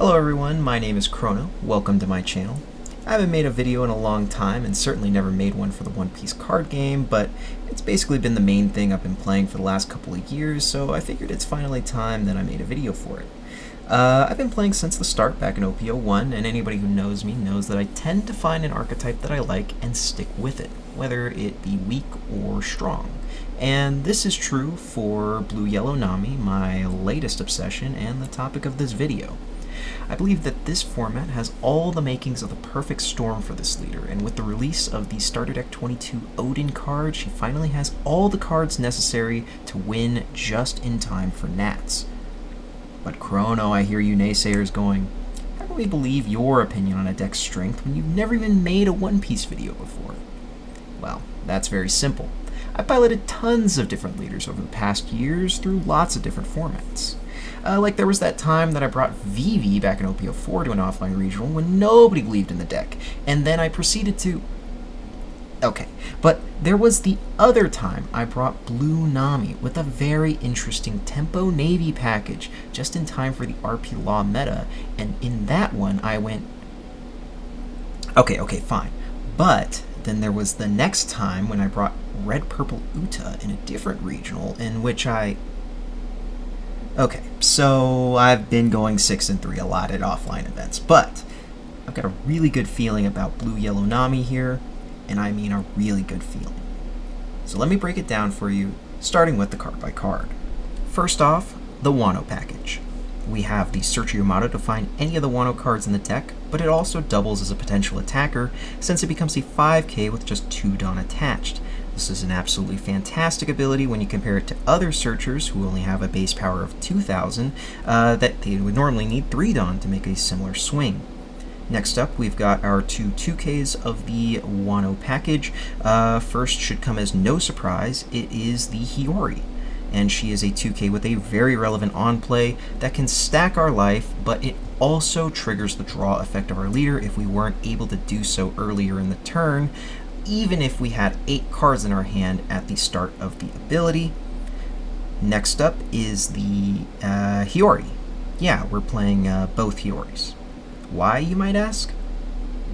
Hello everyone, my name is Chrono. Welcome to my channel. I haven't made a video in a long time and certainly never made one for the One Piece card game, but it's basically been the main thing I've been playing for the last couple of years, so I figured it's finally time that I made a video for it. I've been playing since the start back in OP01, and anybody who knows me knows that I tend to find an archetype that I like and stick with it, whether it be weak or strong. And this is true for Blue Yellow Nami, my latest obsession and the topic of this video. I believe that this format has all the makings of the perfect storm for this leader, and with the release of the Starter Deck 22 Odin card, she finally has all the cards necessary to win just in time for Nats. But Chrono, I hear you naysayers going, how can we believe your opinion on a deck's strength when you've never even made a One Piece video before? Well, that's very simple. I piloted tons of different leaders over the past years through lots of different formats. Like there was that time that I brought Vivi back in OP04 to an offline regional when nobody believed in the deck, and then I proceeded to... Okay, but there was the other time I brought Blue Nami with a very interesting Tempo Navy package just in time for the RP Law meta, and in that one I went... Okay, fine. But then there was the next time when I brought Red Purple Uta in a different regional in which I... Okay, so I've been going 6-3 a lot at offline events, but I've got a really good feeling about Blue Yellow Nami here, and I mean a really good feeling. So let me break it down for you, starting with the card by card. First off, the Wano package. We have the Searcher Yamato to find any of the Wano cards in the deck, but it also doubles as a potential attacker since it becomes a 5k with just 2 Dawn attached. This is an absolutely fantastic ability when you compare it to other searchers who only have a base power of 2,000 that they would normally need 3 Dawn to make a similar swing. Next up, we've got our two 2Ks of the Wano package. First should come as no surprise, it is the Hiyori. And she is a 2K with a very relevant on-play that can stack our life, but it also triggers the draw effect of our leader if we weren't able to do so earlier in the turn, even if we had 8 cards in our hand at the start of the ability. Next up is the Hiyori. Yeah, we're playing both Hiyoris. Why, you might ask?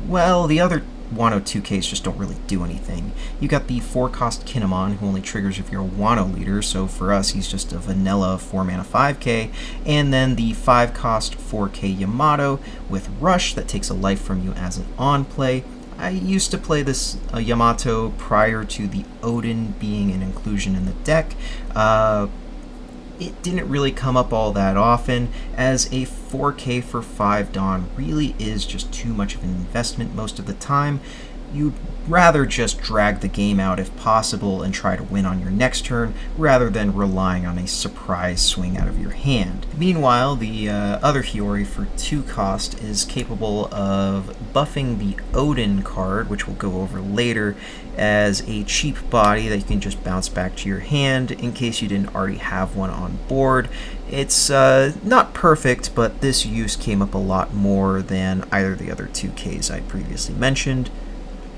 Well, the other Wano 2Ks just don't really do anything. You got the 4-cost Kinemon, who only triggers if you're a Wano leader, so for us he's just a vanilla 4-mana 5k, and then the 5-cost 4k Yamato with Rush that takes a life from you as an on-play. I used to play this Yamato prior to the Odin being an inclusion in the deck. It didn't really come up all that often, as a 4k for 5 Dawn really is just too much of an investment most of the time. You'd rather just drag the game out if possible and try to win on your next turn, rather than relying on a surprise swing out of your hand. Meanwhile, the other Hiyori for 2 cost is capable of buffing the Odin card, which we'll go over later, as a cheap body that you can just bounce back to your hand in case you didn't already have one on board. It's not perfect, but this use came up a lot more than either of the other 2Ks I previously mentioned.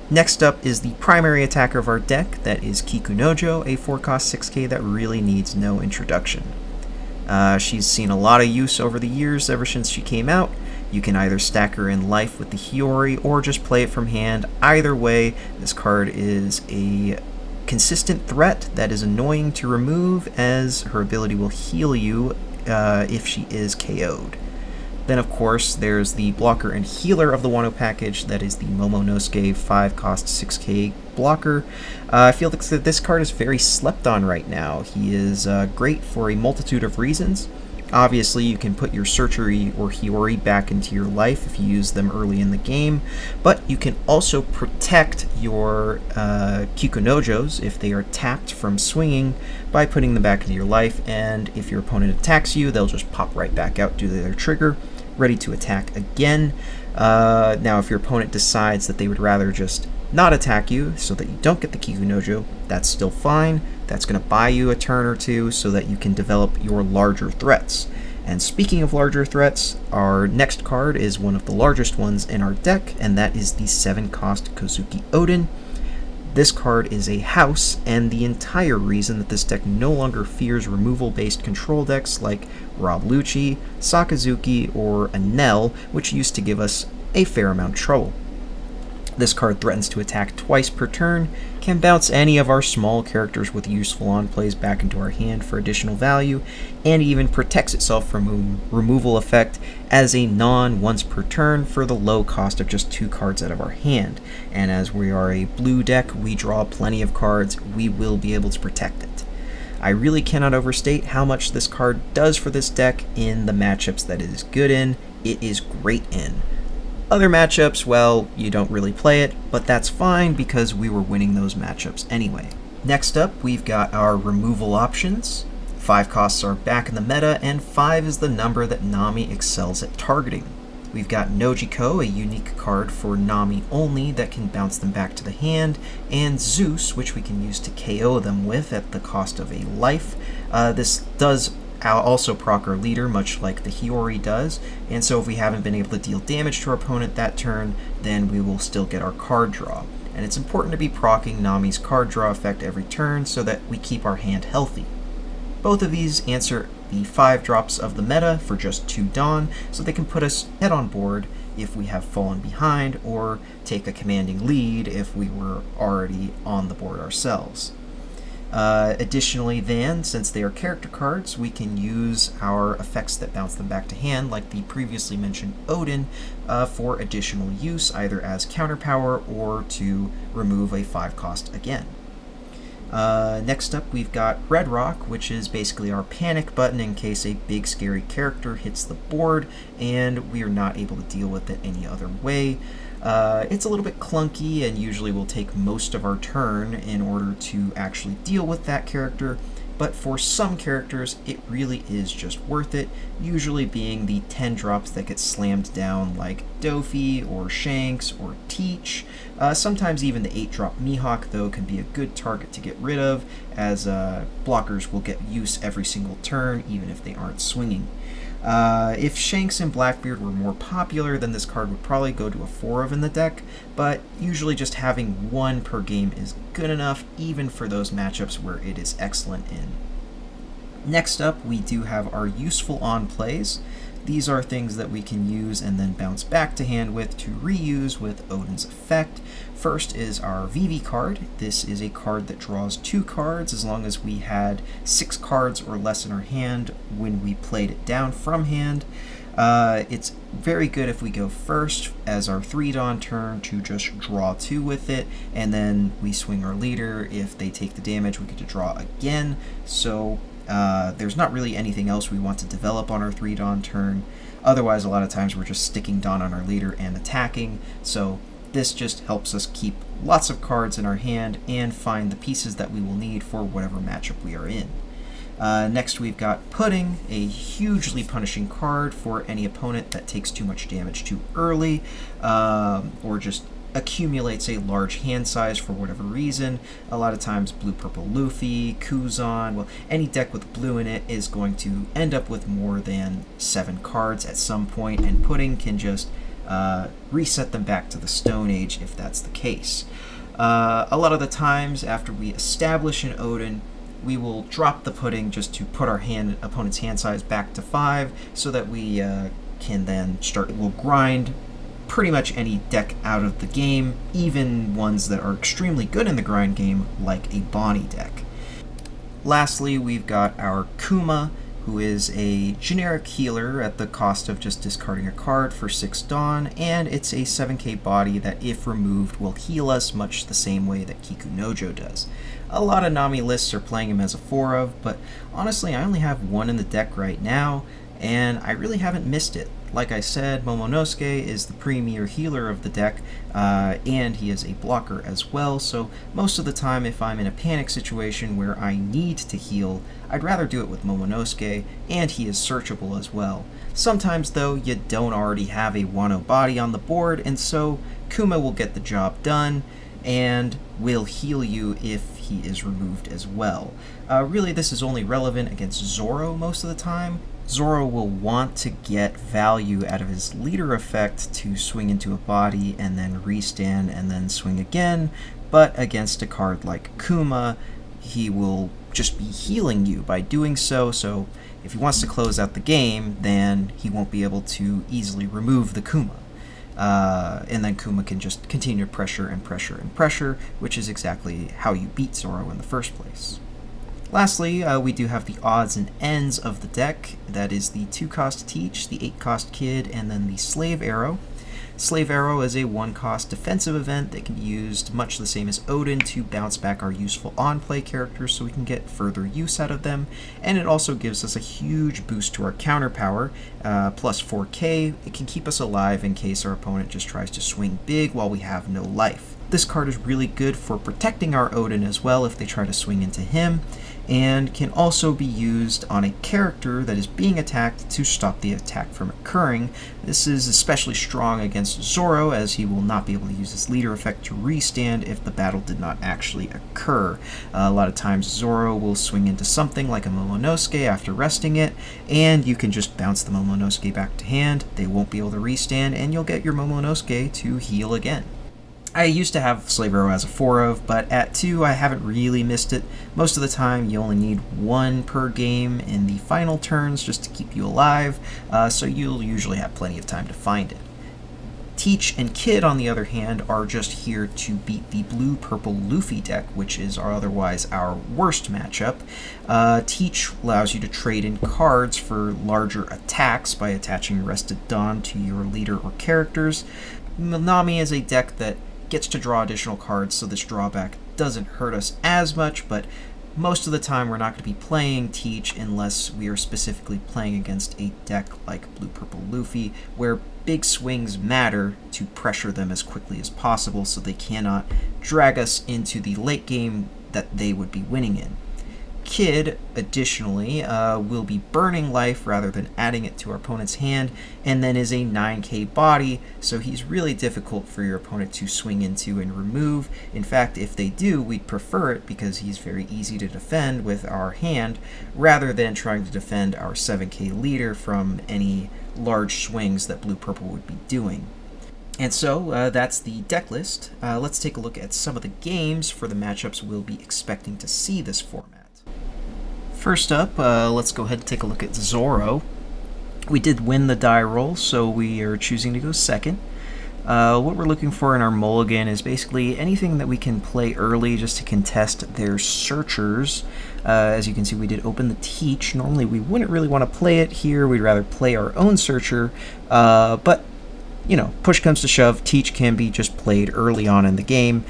Next up is the primary attacker of our deck, that is Kikunojo, a 4-cost 6k that really needs no introduction. She's seen a lot of use over the years ever since she came out. You can either stack her in life with the Hiyori or just play it from hand. Either way, this card is a consistent threat that is annoying to remove, as her ability will heal you if she is KO'd. Then, of course, there's the blocker and healer of the Wano package, that is the Momonosuke 5-cost 6k blocker. I feel that this card is very slept on right now. He is great for a multitude of reasons. Obviously, you can put your Searcher or Hiyori back into your life if you use them early in the game, but you can also protect your Kikunojos if they are tapped from swinging by putting them back into your life, and if your opponent attacks you, they'll just pop right back out due to their trigger, ready to attack again. Now, if your opponent decides that they would rather just not attack you so that you don't get the Kikunojo, that's still fine. That's going to buy you a turn or two so that you can develop your larger threats. And speaking of larger threats, our next card is one of the largest ones in our deck, and that is the 7-cost Kozuki Odin. This card is a house, and the entire reason that this deck no longer fears removal-based control decks like Rob Lucci, Sakazuki, or Anel, which used to give us a fair amount of trouble. This card threatens to attack twice per turn, can bounce any of our small characters with useful on-plays back into our hand for additional value, and even protects itself from removal effect as a non-once per turn for the low cost of just 2 cards out of our hand. And as we are a blue deck, we draw plenty of cards, we will be able to protect it. I really cannot overstate how much this card does for this deck in the matchups that it is good in. It is great in. Other matchups, well, you don't really play it, but that's fine because we were winning those matchups anyway. Next up, we've got our removal options. 5 costs are back in the meta, and 5 is the number that Nami excels at targeting. We've got Nojiko, a unique card for Nami only that can bounce them back to the hand, and Zeus, which we can use to KO them with at the cost of a life. This does also proc our leader, much like the Hiyori does, and so if we haven't been able to deal damage to our opponent that turn, then we will still get our card draw. And it's important to be proccing Nami's card draw effect every turn so that we keep our hand healthy. Both of these answer the 5 drops of the meta for just 2 Dawn, so they can put us head on board if we have fallen behind, or take a commanding lead if we were already on the board ourselves. Additionally then, since they are character cards, we can use our effects that bounce them back to hand, like the previously mentioned Odin, for additional use, either as counterpower or to remove a 5 cost again. Next up, we've got Red Rock, which is basically our panic button in case a big scary character hits the board and we are not able to deal with it any other way. It's a little bit clunky and usually will take most of our turn in order to actually deal with that character, but for some characters it really is just worth it, usually being the 10 drops that get slammed down like Dofi or Shanks or Teach. Sometimes even the 8-drop Mihawk, though, can be a good target to get rid of, as blockers will get use every single turn even if they aren't swinging. If Shanks and Blackbeard were more popular, then this card would probably go to a 4 of in the deck, but usually just having 1 per game is good enough, even for those matchups where it is excellent in. Next up, we do have our useful on-plays. These are things that we can use and then bounce back to hand with to reuse with Odin's effect. First is our Vivi card. This is a card that draws 2 cards as long as we had 6 cards or less in our hand when we played it down from hand. It's very good if we go first as our 3 Dawn turn to just draw 2 with it, and then we swing our leader. If they take the damage, we get to draw again. So there's not really anything else we want to develop on our 3 Dawn turn. Otherwise, a lot of times we're just sticking Dawn on our leader and attacking, so this just helps us keep lots of cards in our hand and find the pieces that we will need for whatever matchup we are in. Next, we've got Pudding, a hugely punishing card for any opponent that takes too much damage too early, or just accumulates a large hand size for whatever reason. A lot of times Blue-Purple Luffy, Kuzan, well, any deck with blue in it is going to end up with more than 7 cards at some point, and Pudding can just reset them back to the Stone Age if that's the case. A lot of the times after we establish an Odin, we will drop the Pudding just to put our opponent's hand size back to 5 so that we can then we'll grind pretty much any deck out of the game, even ones that are extremely good in the grind game, like a Bonnie deck. Lastly, we've got our Kuma, who is a generic healer at the cost of just discarding a card for 6 Dawn, and it's a 7k body that, if removed, will heal us much the same way that Kikunojo does. A lot of Nami lists are playing him as a 4 of, but honestly I only have 1 in the deck right now, and I really haven't missed it. Like I said, Momonosuke is the premier healer of the deck, and he is a blocker as well, so most of the time if I'm in a panic situation where I need to heal, I'd rather do it with Momonosuke, and he is searchable as well. Sometimes, though, you don't already have a Wano body on the board, and so Kuma will get the job done, and will heal you if he is removed as well. Really, this is only relevant against Zoro most of the time. Zoro will want to get value out of his leader effect to swing into a body and then restand and then swing again, But against a card like Kuma, he will just be healing you by doing so, so if he wants to close out the game, then he won't be able to easily remove the Kuma. And then Kuma can just continue to pressure and pressure and pressure, which is exactly how you beat Zoro in the first place. Lastly, we do have the odds and ends of the deck. That is the 2-cost Teach, the 8-cost Kid, and then the Slave Arrow. Slave Arrow is a 1-cost defensive event that can be used much the same as Odin to bounce back our useful on-play characters so we can get further use out of them, and it also gives us a huge boost to our counter power, plus 4k. It can keep us alive in case our opponent just tries to swing big while we have no life. This card is really good for protecting our Odin as well if they try to swing into him, and can also be used on a character that is being attacked to stop the attack from occurring. This is especially strong against Zoro, as he will not be able to use his leader effect to restand if the battle did not actually occur. A lot of times Zoro will swing into something like a Momonosuke after resting it, and you can just bounce the Momonosuke back to hand. They won't be able to restand, and you'll get your Momonosuke to heal again. I used to have Slave Arrow as a 4 of, but at 2 I haven't really missed it. Most of the time you only need 1 per game in the final turns just to keep you alive, so you'll usually have plenty of time to find it. Teach and Kid, on the other hand, are just here to beat the blue-purple Luffy deck, which is otherwise our worst matchup. Teach allows you to trade in cards for larger attacks by attaching Rested Dawn to your leader or characters. Nami is a deck that gets to draw additional cards, so this drawback doesn't hurt us as much, but most of the time we're not going to be playing Teach unless we are specifically playing against a deck like Blue-Purple Luffy, where big swings matter to pressure them as quickly as possible so they cannot drag us into the late game that they would be winning in. Kid, additionally, will be burning life rather than adding it to our opponent's hand, and then is a 9k body, so he's really difficult for your opponent to swing into and remove. In fact, if they do, we'd prefer it because he's very easy to defend with our hand, rather than trying to defend our 7k leader from any large swings that Blue-Purple would be doing. And so that's the deck list. Let's take a look at some of the games for the matchups we'll be expecting to see this format. First up, let's go ahead and take a look at Zoro. We did win the die roll, so we are choosing to go second. What we're looking for in our mulligan is basically anything that we can play early just to contest their searchers. As you can see, we did open the Teach. Normally we wouldn't really want to play it here. We'd rather play our own searcher, but you know, push comes to shove, Teach can be just played early on in the game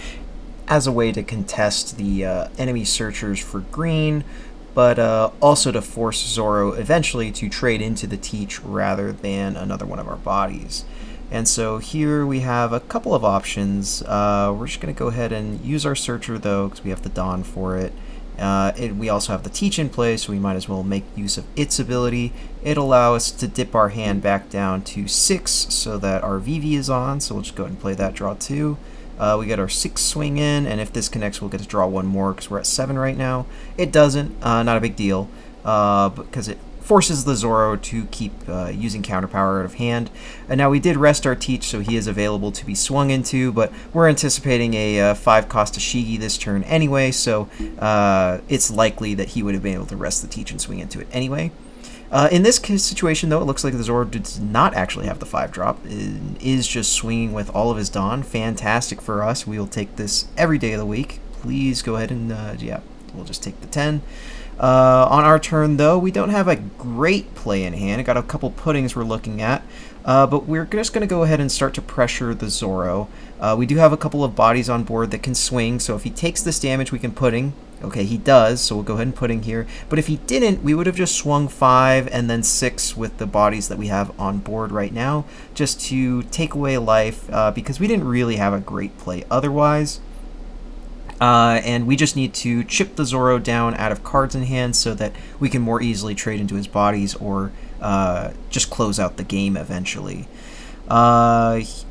as a way to contest the enemy searchers for green, but also to force Zoro eventually to trade into the Teach rather than another one of our bodies. And so here we have a couple of options. We're just going to go ahead and use our searcher though, because we have the Dawn for it. We also have the Teach in play, so we might as well make use of its ability. It'll allow us to dip our hand back down to 6 so that our VV is on, so we'll just go ahead and play that, draw 2. We get our 6 swing in, and if this connects, we'll get to draw 1 more because we're at 7 right now. It doesn't, not a big deal, because it forces the Zoro to keep using counter power out of hand. And now we did rest our Teach, so he is available to be swung into, but we're anticipating a 5-cost Ashigi this turn anyway, so it's likely that he would have been able to rest the Teach and swing into it anyway. In this situation, though, it looks like the Zoro does not actually have the 5-drop. It is just swinging with all of his Dawn. Fantastic for us. We will take this every day of the week. Please go ahead and, yeah, we'll just take the 10. On our turn, though, we don't have a great play in hand. I got a couple puttings we're looking at, but we're just going to go ahead and start to pressure the Zoro. We do have a couple of bodies on board that can swing, so if he takes this damage, we can pudding. Okay, he does, so we'll go ahead and pudding here. But if he didn't, we would have just swung 5 and then 6 with the bodies that we have on board right now, just to take away life, because we didn't really have a great play otherwise. And we just need to chip the Zoro down out of cards in hand so that we can more easily trade into his bodies or just close out the game eventually.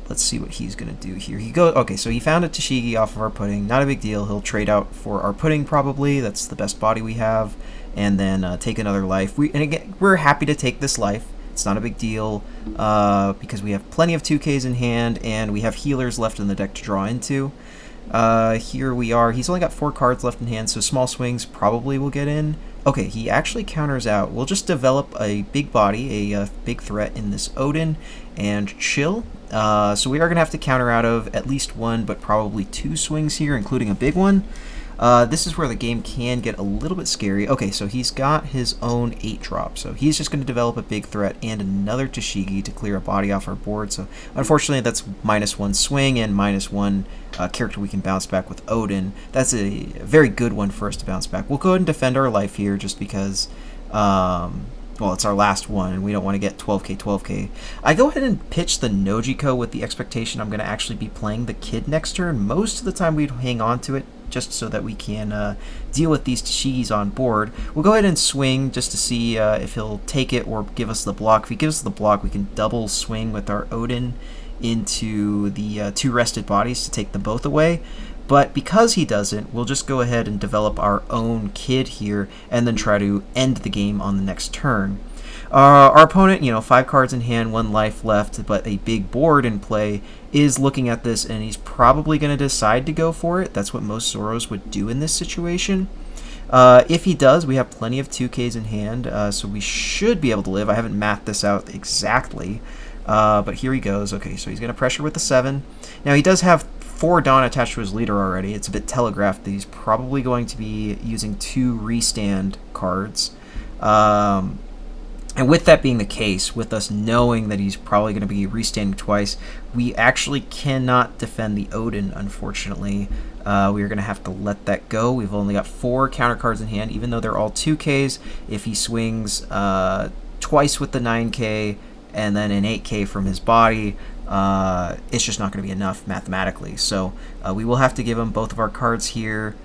Let's see what he's going to do here. Okay, so he found a Tashigi off of our pudding. Not a big deal. He'll trade out for our pudding probably. That's the best body we have. And then take another life. And again, we're happy to take this life. It's not a big deal because we have plenty of 2Ks in hand and we have healers left in the deck to draw into. Here we are. He's only got 4 cards left in hand, so small swings probably will get in. Okay, he actually counters out. We'll just develop a big body, a big threat in this Odin, and chill. So we are going to have to counter out of at least 1, but probably 2 swings here, including a big one. This is where the game can get a little bit scary. Okay, so he's got his own 8-drop, so he's just going to develop a big threat and another Tashigi to clear a body off our board. So unfortunately, that's -1 swing and -1 character we can bounce back with Odin. That's a very good one for us to bounce back. We'll go ahead and defend our life here just because, well, it's our last one, and we don't want to get 12k, 12k. I go ahead and pitch the Nojiko with the expectation I'm going to actually be playing the kid next turn. Most of the time we'd hang on to it just so that we can deal with these Tashigis on board. We'll go ahead and swing just to see if he'll take it or give us the block. If he gives us the block, we can double swing with our Odin into the 2 rested bodies to take them both away. But because he doesn't, we'll just go ahead and develop our own kid here and then try to end the game on the next turn. Our opponent, 5 cards in hand, 1 life left, but a big board in play, is looking at this, and he's probably going to decide to go for it. That's what most Zoros would do in this situation. If he does, we have plenty of 2Ks in hand, so we should be able to live. I haven't mathed this out exactly, but here he goes. Okay, so he's going to pressure with the 7. Now, he does have 4 Dawn attached to his leader already. It's a bit telegraphed that he's probably going to be using 2 restand cards. And with that being the case, with us knowing that he's probably going to be restanding twice, we actually cannot defend the Odin, unfortunately. We are going to have to let that go. We've only got 4 counter cards in hand, even though they're all 2Ks. If he swings twice with the 9K and then an 8K from his body, it's just not going to be enough mathematically. So we will have to give him both of our cards here.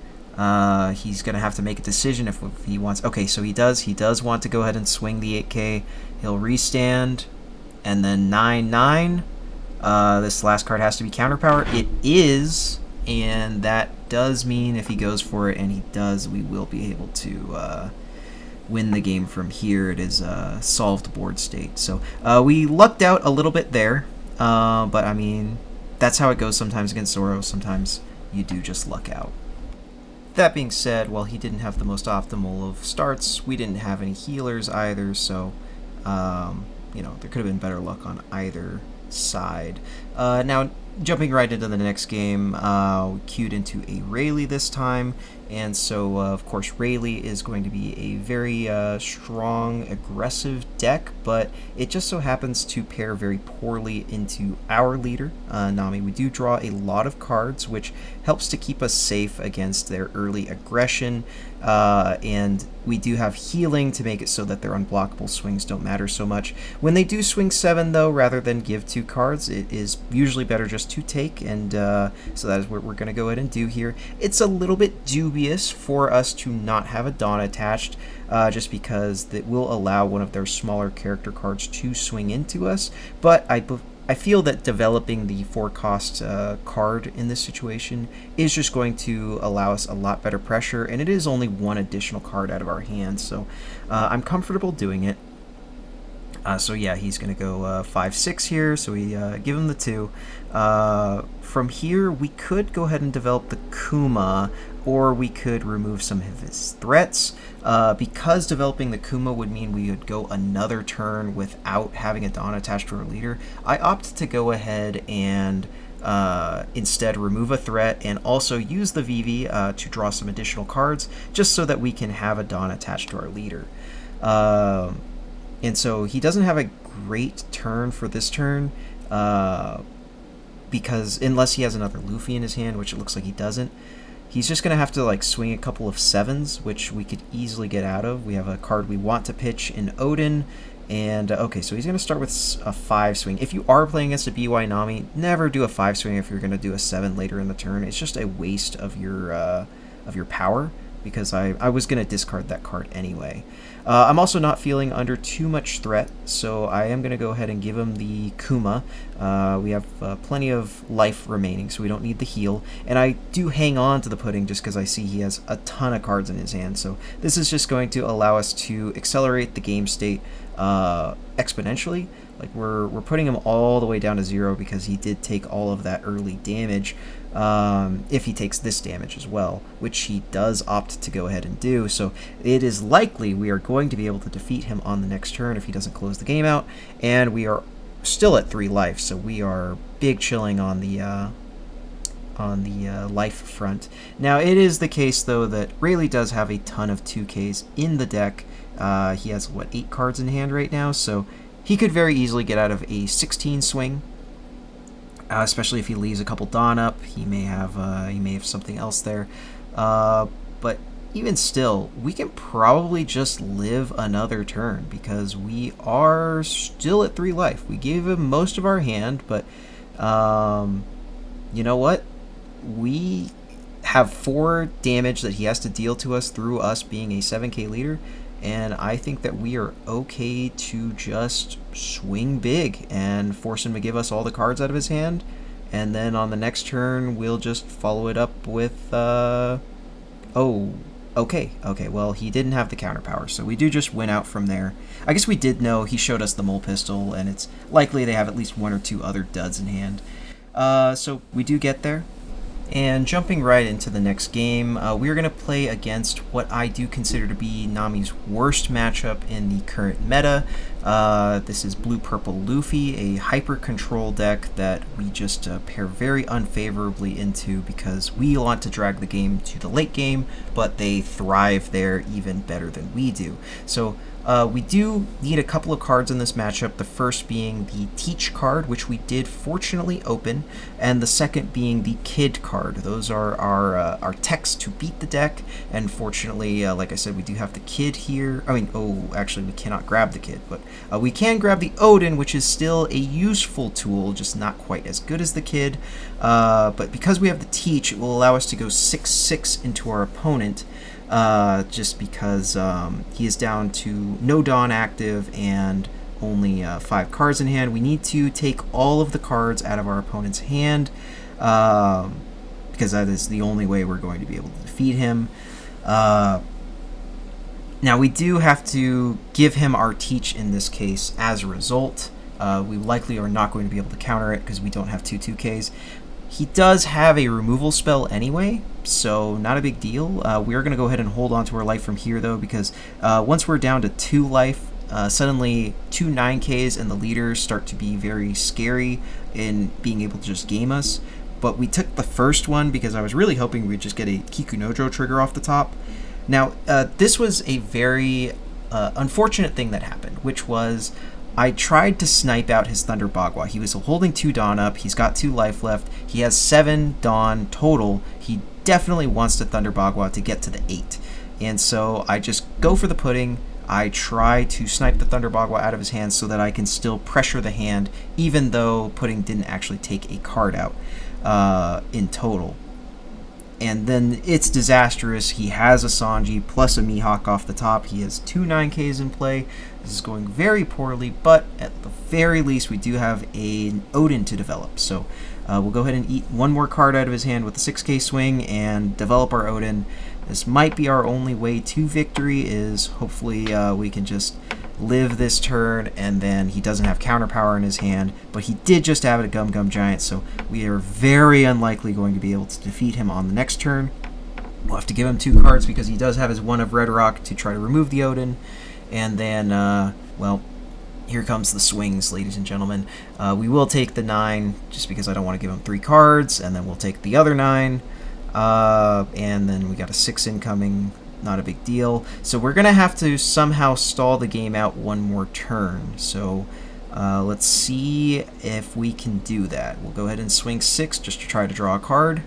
He's going to have to make a decision if he wants. Okay, so he does want to go ahead and swing the 8K. He'll restand, and then 9/9. This last card has to be counterpower. It is, and that does mean if he goes for it, and he does, we will be able to win the game from here. It is a solved board state. So we lucked out a little bit there, but I mean, that's how it goes sometimes against Zoro. Sometimes you do just luck out. That being said, while he didn't have the most optimal of starts, we didn't have any healers either, so there could have been better luck on either side. Now, jumping right into the next game, we queued into a Rayleigh this time, and so of course Rayleigh is going to be a very strong, aggressive deck, but it just so happens to pair very poorly into our leader, Nami. We do draw a lot of cards, which helps to keep us safe against their early aggression, and we do have healing to make it so that their unblockable swings don't matter so much. When they do swing 7, though, rather than give 2 cards, it is usually better just to take, and so that is what we're going to go ahead and do here. It's a little bit dubious for us to not have a Dawn attached, just because that will allow one of their smaller character cards to swing into us, but I feel that developing the 4-cost card in this situation is just going to allow us a lot better pressure, and it is only 1 additional card out of our hands, so I'm comfortable doing it. So yeah, he's going to go 5/6 here, so we give him the 2. From here, we could go ahead and develop the Kuma, or we could remove some of his threats. Because developing the Kuma would mean we would go another turn without having a Dawn attached to our leader, I opt to go ahead and instead remove a threat and also use the Vivi to draw some additional cards, just so that we can have a Dawn attached to our leader. And so he doesn't have a great turn for this turn, because unless he has another Luffy in his hand, which it looks like he doesn't, he's just going to have to swing a couple of 7s, which we could easily get out of. We have a card we want to pitch in Odin, and okay, so he's going to start with a 5 swing. If you are playing against a BY Nami, never do a 5 swing if you're going to do a 7 later in the turn. It's just a waste of your power, because I was going to discard that card anyway. I'm also not feeling under too much threat, so I am going to go ahead and give him the Kuma. We have plenty of life remaining, so we don't need the heal. And I do hang on to the pudding just because I see he has a ton of cards in his hand. So this is just going to allow us to accelerate the game state exponentially, Like we're putting him all the way down to 0 because he did take all of that early damage. If he takes this damage as well, which he does opt to go ahead and do. So it is likely we are going to be able to defeat him on the next turn if he doesn't close the game out. And we are still at 3 life, so we are big chilling on the life front. Now, it is the case, though, that Rayleigh does have a ton of 2Ks in the deck. He has, 8 cards in hand right now, so he could very easily get out of a 16 swing, especially if he leaves a couple Dawn up. He may have something else there. But even still, we can probably just live another turn because we are still at 3 life. We gave him most of our hand, but you know what? We have 4 damage that he has to deal to us through us being a 7K leader, and I think that we are okay to just swing big and force him to give us all the cards out of his hand, and then on the next turn we'll just follow it up with okay, well, he didn't have the counter power, so we do just win out from there. I guess we did know he showed us the mole pistol, and it's likely they have at least 1 or 2 other duds in hand. So we do get there. And jumping right into the next game, we're going to play against what I do consider to be Nami's worst matchup in the current meta. This is Blue-Purple Luffy, a hyper-control deck that we just pair very unfavorably into because we want to drag the game to the late game, but they thrive there even better than we do. So we do need a couple of cards in this matchup, the first being the Teach card, which we did fortunately open, and the second being the Kid card. Those are our techs to beat the deck, and fortunately, like I said, we do have the Kid here. Actually, we cannot grab the Kid, but we can grab the Odin, which is still a useful tool, just not quite as good as the Kid. But because we have the Teach, it will allow us to go 6/6 into our opponent, just because he is down to no Dawn active and only 5 cards in hand. We need to take all of the cards out of our opponent's hand, because that is the only way we're going to be able to defeat him. Now, we do have to give him our Teach in this case as a result. We likely are not going to be able to counter it because we don't have 2/2Ks. He does have a removal spell anyway, so not a big deal. We're going to go ahead and hold on to our life from here, though, because once we're down to 2 life, suddenly 2 9Ks and the leaders start to be very scary in being able to just game us. But we took the first one because I was really hoping we'd just get a Kikunojo trigger off the top. Now, this was a very unfortunate thing that happened, which was I tried to snipe out his Thunder Bagua. He was holding 2 Dawn up. He's got 2 life left. He has 7 Dawn total. He definitely wants to Thunder Bagua to get to the 8. And so I just go for the pudding. I try to snipe the Thunder Bagua out of his hand so that I can still pressure the hand, even though pudding didn't actually take a card out in total. And then it's disastrous. He has a Sanji plus a Mihawk off the top. He has 2 9Ks in play. This is going very poorly, but at the very least, we do have an Odin to develop. So we'll go ahead and eat 1 more card out of his hand with a 6K swing and develop our Odin. This might be our only way to victory, is hopefully we can just live this turn, and then he doesn't have counter power in his hand, but he did just have a Gum Gum Giant, so we are very unlikely going to be able to defeat him on the next turn. We'll have to give him 2 cards because he does have his 1 of Red Rock to try to remove the Odin, and then, well, here comes the swings, ladies and gentlemen. We will take the 9, just because I don't want to give him 3 cards, and then we'll take the other 9, and then we got a 6 incoming. Not a big deal. So we're going to have to somehow stall the game out 1 more turn. So let's see if we can do that. We'll go ahead and swing 6 just to try to draw a card.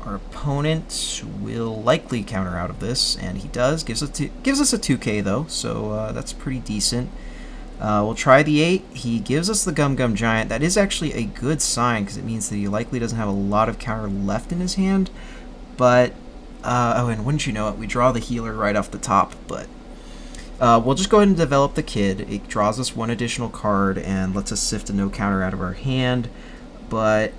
Our opponent will likely counter out of this, and he does. Gives us a 2K, though, so that's pretty decent. We'll try the 8. He gives us the Gum Gum Giant. That is actually a good sign, because it means that he likely doesn't have a lot of counter left in his hand. But and wouldn't you know it, we draw the healer right off the top, but we'll just go ahead and develop the Kid. It draws us 1 additional card and lets us sift a no counter out of our hand, but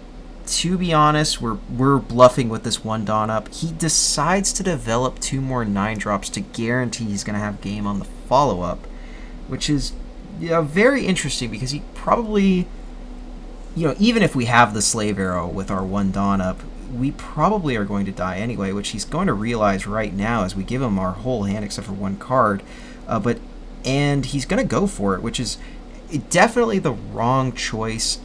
to be honest, we're bluffing with this 1 Dawn up. He decides to develop 2 more 9-drops to guarantee he's going to have game on the follow-up, which is yeah, very interesting because he probably, even if we have the slave arrow with our one Dawn up, we probably are going to die anyway, which he's going to realize right now as we give him our whole hand except for one card. And he's going to go for it, which is definitely the wrong choice.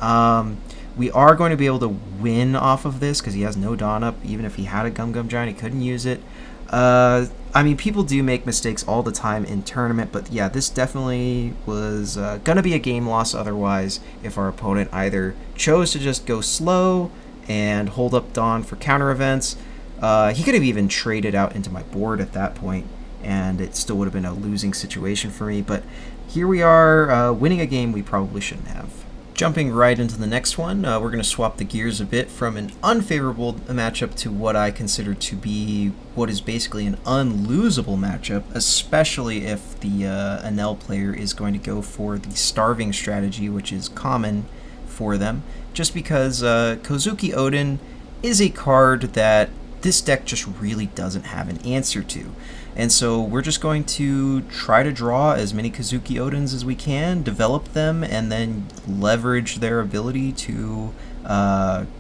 We are going to be able to win off of this because he has no Dawn up. Even if he had a Gum Gum Giant, he couldn't use it. I mean, people do make mistakes all the time in tournament, but yeah, this definitely was going to be a game loss otherwise if our opponent either chose to just go slow and hold up Dawn for counter events. He could have even traded out into my board at that point, and it still would have been a losing situation for me, but here we are winning a game we probably shouldn't have. Jumping right into the next one, we're going to swap the gears a bit from an unfavorable matchup to what I consider to be what is basically an unlosable matchup, especially if the Enel player is going to go for the starving strategy, which is common for them, just because Kozuki Odin is a card that this deck just really doesn't have an answer to. And so we're just going to try to draw as many Kozuki Odins as we can, develop them, and then leverage their ability to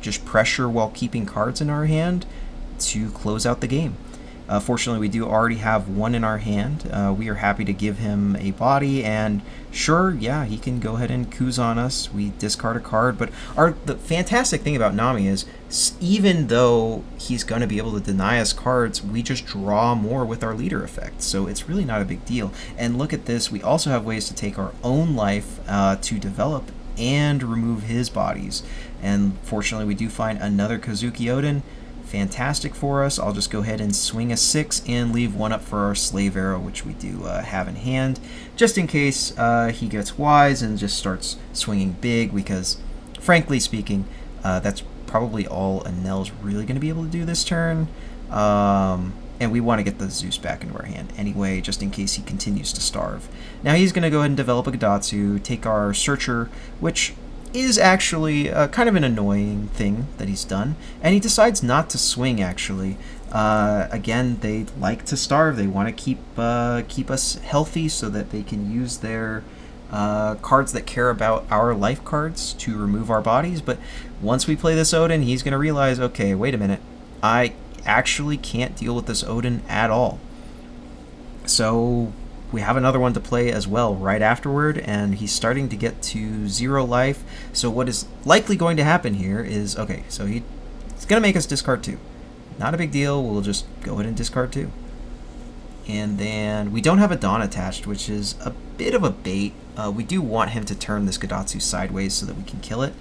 just pressure while keeping cards in our hand to close out the game. Fortunately, we do already have one in our hand. We are happy to give him a body, and sure, yeah, he can go ahead and Kuz on us. We discard a card, but the fantastic thing about Nami is even though he's going to be able to deny us cards, we just draw more with our leader effect, so it's really not a big deal. And look at this, we also have ways to take our own life to develop and remove his bodies. And fortunately, we do find another Kozuki Odin. Fantastic for us. I'll just go ahead and swing a 6 and leave one up for our slave arrow, which we do have in hand, just in case he gets wise and just starts swinging big, because frankly speaking, that's probably all Enel's really going to be able to do this turn. And we want to get the Zeus back into our hand anyway, just in case he continues to starve. Now he's going to go ahead and develop a Gadatsu, take our Searcher, which is actually kind of an annoying thing that he's done, and he decides not to swing, actually. Again, they like to starve. They want to keep us healthy so that they can use their cards that care about our life cards to remove our bodies. But once we play this Odin, he's going to realize, okay, wait a minute, I actually can't deal with this Odin at all. So we have another one to play as well right afterward, and he's starting to get to 0 life. So what is likely going to happen here is, okay, so he's going to make us discard 2. Not a big deal, we'll just go ahead and discard 2. And then we don't have a Dawn attached, which is a bit of a bait. We do want him to turn this Gadatsu sideways so that we can kill it.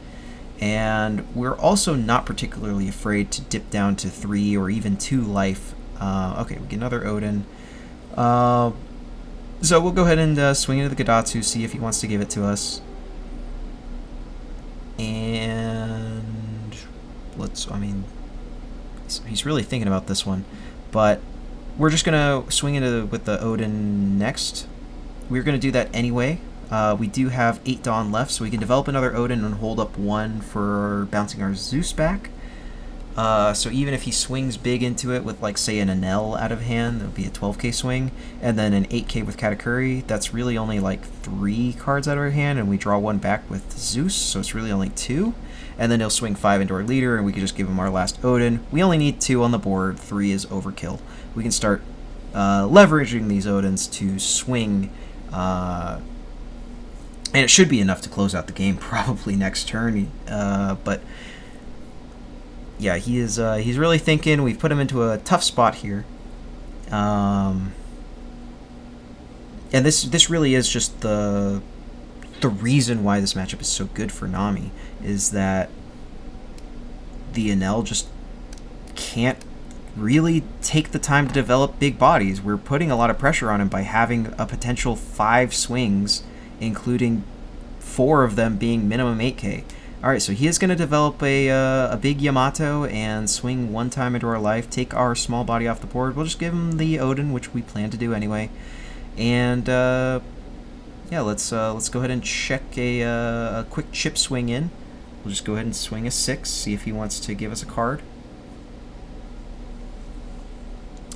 And we're also not particularly afraid to dip down to 3 or even 2 life. Okay, we get another Odin. So we'll go ahead and swing into the Gadatsu, see if he wants to give it to us. And he's really thinking about this one. But we're just going to swing into with the Odin next. We're going to do that anyway. We do have 8 Dawn left, so we can develop another Odin and hold up 1 for bouncing our Zeus back. So even if he swings big into it with, like, say, an Enel out of hand, that would be a 12k swing, and then an 8k with Katakuri, that's really only like 3 cards out of our hand, and we draw 1 back with Zeus, so it's really only 2. And then he'll swing 5 into our leader, and we can just give him our last Odin. We only need 2 on the board, 3 is overkill. We can start leveraging these Odins to swing, and it should be enough to close out the game probably next turn, but yeah, he's really thinking. We've put him into a tough spot here, and this really is just the reason why this matchup is so good for Nami, is that the Enel just can't really take the time to develop big bodies. We're putting a lot of pressure on him by having a potential 5 swings, including 4 of them being minimum 8k. Alright, so he is going to develop a big Yamato and swing 1 time into our life, take our small body off the board. We'll just give him the Odin, which we plan to do anyway. And yeah, let's go ahead and check a quick chip swing in. We'll just go ahead and swing a 6, see if he wants to give us a card.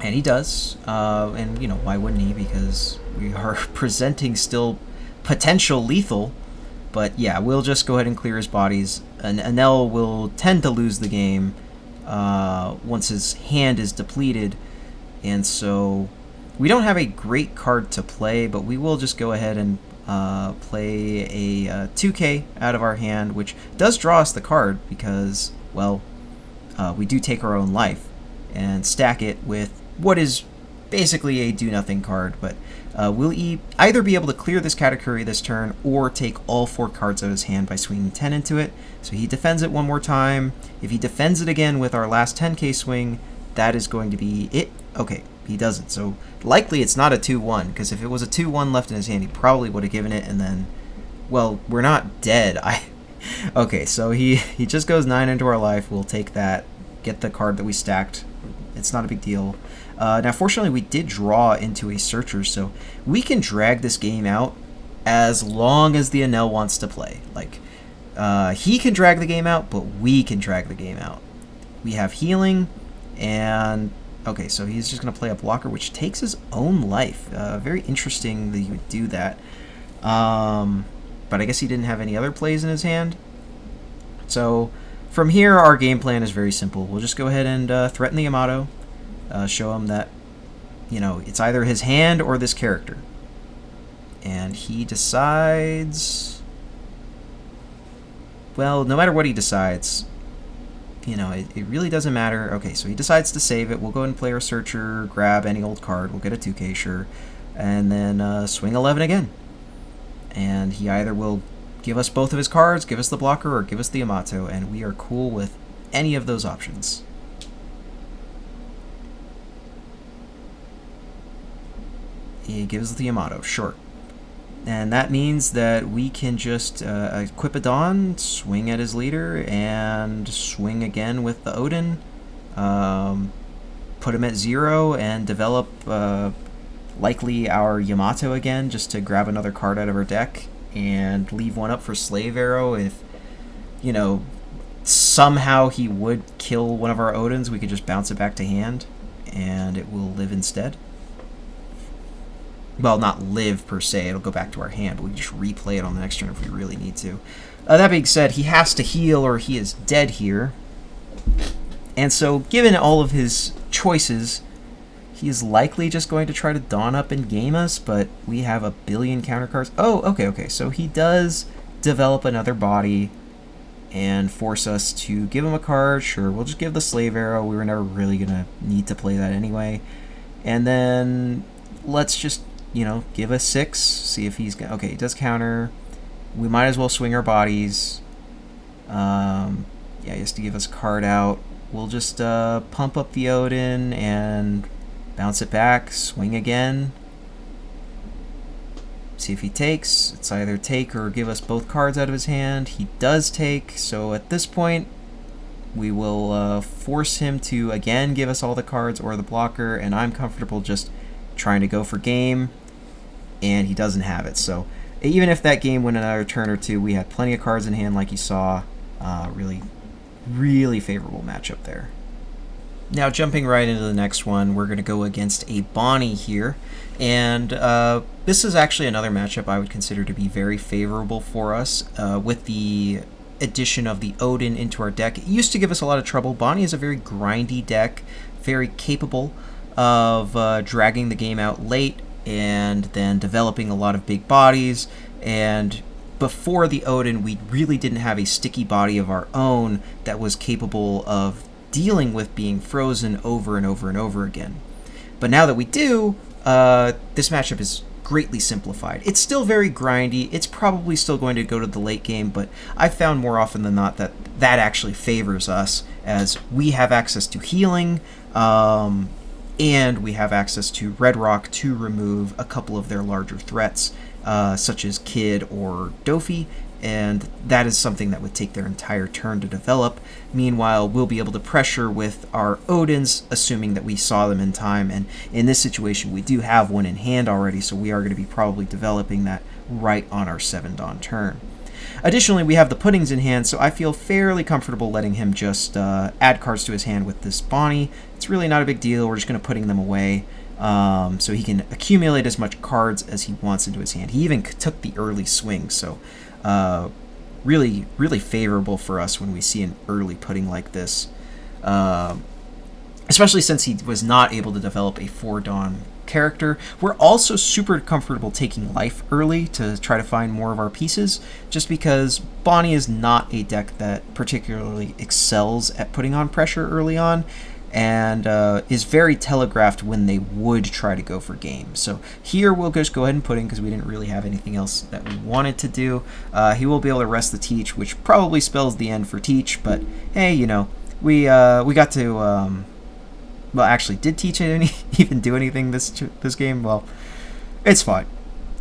And he does, and why wouldn't he, because we are presenting still potential lethal. But yeah, we'll just go ahead and clear his bodies. And Enel will tend to lose the game once his hand is depleted. And so we don't have a great card to play, but we will just go ahead and play a 2K out of our hand, which does draw us the card because, well, we do take our own life and stack it with what is basically a do-nothing card, but we'll either be able to clear this Katakuri this turn or take all 4 cards out of his hand by swinging 10 into it. So he defends it one more time. If he defends it again with our last 10k swing, that is going to be it. Okay, he doesn't. So likely it's not a 2-1, because if it was a 2-1 left in his hand, he probably would have given it, and then, well, we're not dead. Okay, so he just goes 9 into our life. We'll take that, get the card that we stacked. It's not a big deal. Now, fortunately, we did draw into a Searcher, so we can drag this game out as long as the Enel wants to play. Like, he can drag the game out, but we can drag the game out. We have healing, and okay, so he's just going to play a blocker, which takes his own life. Very interesting that he would do that. But I guess he didn't have any other plays in his hand. So from here, our game plan is very simple. We'll just go ahead and threaten the Yamato. Show him that, you know, it's either his hand or this character. And he decides, well, no matter what he decides, you know, it really doesn't matter. Okay, so he decides to save it. We'll go ahead and play our Searcher, grab any old card. We'll get a 2K, sure. And then swing 11 again. And he either will give us both of his cards, give us the blocker, or give us the Yamato, and we are cool with any of those options. He gives the Yamato, sure. And that means that we can just equip a Dawn, swing at his leader, and swing again with the Odin. Put him at 0 and develop likely our Yamato again, just to grab another card out of our deck and leave one up for Slave Arrow. If, you know, somehow he would kill one of our Odins, we could just bounce it back to hand and it will live instead. Well, not live per se, it'll go back to our hand, but we can just replay it on the next turn if we really need to. That being said, he has to heal or he is dead here. And so, given all of his choices, he is likely just going to try to Dawn up and game us, but we have a billion counter cards. Oh, okay, so he does develop another body and force us to give him a card. Sure, we'll just give the Slave Arrow. We were never really going to need to play that anyway. And then let's just, you know, give a 6, see if he's... Okay, he does counter. We might as well swing our bodies. Yeah, he has to give us a card out. We'll just pump up the Odin and bounce it back, swing again. See if he takes. It's either take or give us both cards out of his hand. He does take, so at this point, we will force him to, again, give us all the cards or the blocker, and I'm comfortable just trying to go for game, and he doesn't have it. So even if that game went another turn or two, we had plenty of cards in hand like you saw. Really favorable matchup there. Now jumping right into the next one, we're going to go against a Bonnie here, and this is actually another matchup I would consider to be very favorable for us. With the addition of the Odin into our deck, it used to give us a lot of trouble. Bonnie is a very grindy deck, very capable of dragging the game out late and then developing a lot of big bodies. And before the Odin, we really didn't have a sticky body of our own that was capable of dealing with being frozen over and over and over again. But now that we do, this matchup is greatly simplified. It's still very grindy. It's probably still going to go to the late game, but I've found more often than not that that actually favors us, as we have access to healing, and we have access to Red Rock to remove a couple of their larger threats, such as Kid or Dofi, and that is something that would take their entire turn to develop. Meanwhile, we'll be able to pressure with our Odins, assuming that we saw them in time, and in this situation we do have one in hand already, so we are going to be probably developing that right on our 7 Dawn turn. Additionally, we have the Puddings in hand, so I feel fairly comfortable letting him just add cards to his hand with this Bonnie. It's really not a big deal. We're just going to Pudding them away. so he can accumulate as much cards as he wants into his hand. He even took the early swing, so really, really favorable for us when we see an early putting like this, especially since he was not able to develop a 4-Dawn character. We're also super comfortable taking life early to try to find more of our pieces, just because Bonnie is not a deck that particularly excels at putting on pressure early on, and is very telegraphed when they would try to go for game. So here we'll just go ahead and put in, because we didn't really have anything else that we wanted to do. He will be able to rest the Teach, which probably spells the end for Teach, but hey, you know, we got to... well, actually, did Teach even do anything this game? Well, it's fine.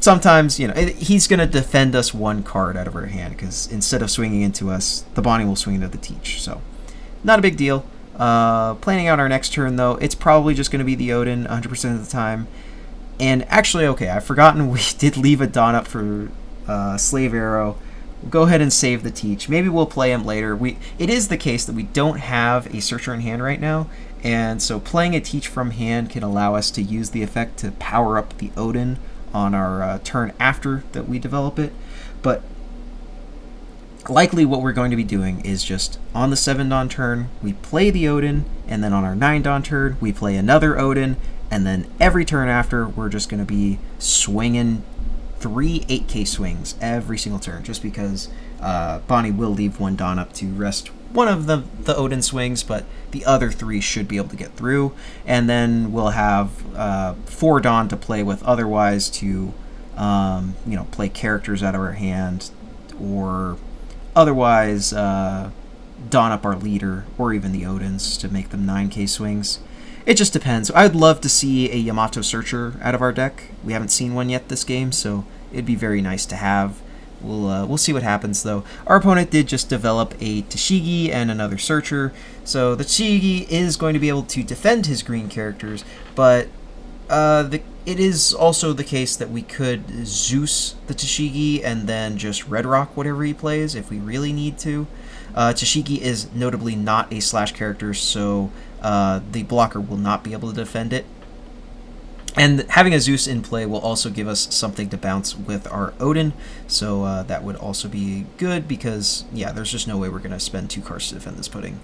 Sometimes, you know, he's going to defend us one card out of our hand, because instead of swinging into us, the Bonnie will swing into the Teach. So, not a big deal. Planning out our next turn, though, it's probably just going to be the Odin 100% of the time. And actually, okay, I've forgotten we did leave a Dawn up for Slave Arrow. We'll go ahead and save the Teach. Maybe we'll play him later. It is the case that we don't have a Searcher in hand right now, and so playing a Teach from hand can allow us to use the effect to power up the Odin on our turn after that we develop it. But likely what we're going to be doing is just on the 7-Dawn turn, we play the Odin, and then on our 9-Dawn turn, we play another Odin, and then every turn after, we're just going to be swinging 3 8K swings every single turn, just because Bonnie will leave one Dawn up to rest one of the Odin swings, but the other 3 should be able to get through, and then we'll have 4 Dawn to play with otherwise to you know, play characters out of our hand, or otherwise Dawn up our leader, or even the Odins to make them 9K swings. It just depends. I'd love to see a Yamato Searcher out of our deck. We haven't seen one yet this game, so it'd be very nice to have. We'll see what happens, though. Our opponent did just develop a Tashigi and another Searcher, so the Tashigi is going to be able to defend his green characters, but it is also the case that we could Zeus the Tashigi and then just Red Rock whatever he plays if we really need to. Tashigi is notably not a slash character, so the blocker will not be able to defend it. And having a Zeus in play will also give us something to bounce with our Odin, so that would also be good, because, yeah, there's just no way we're going to spend 2 cards to defend this pudding.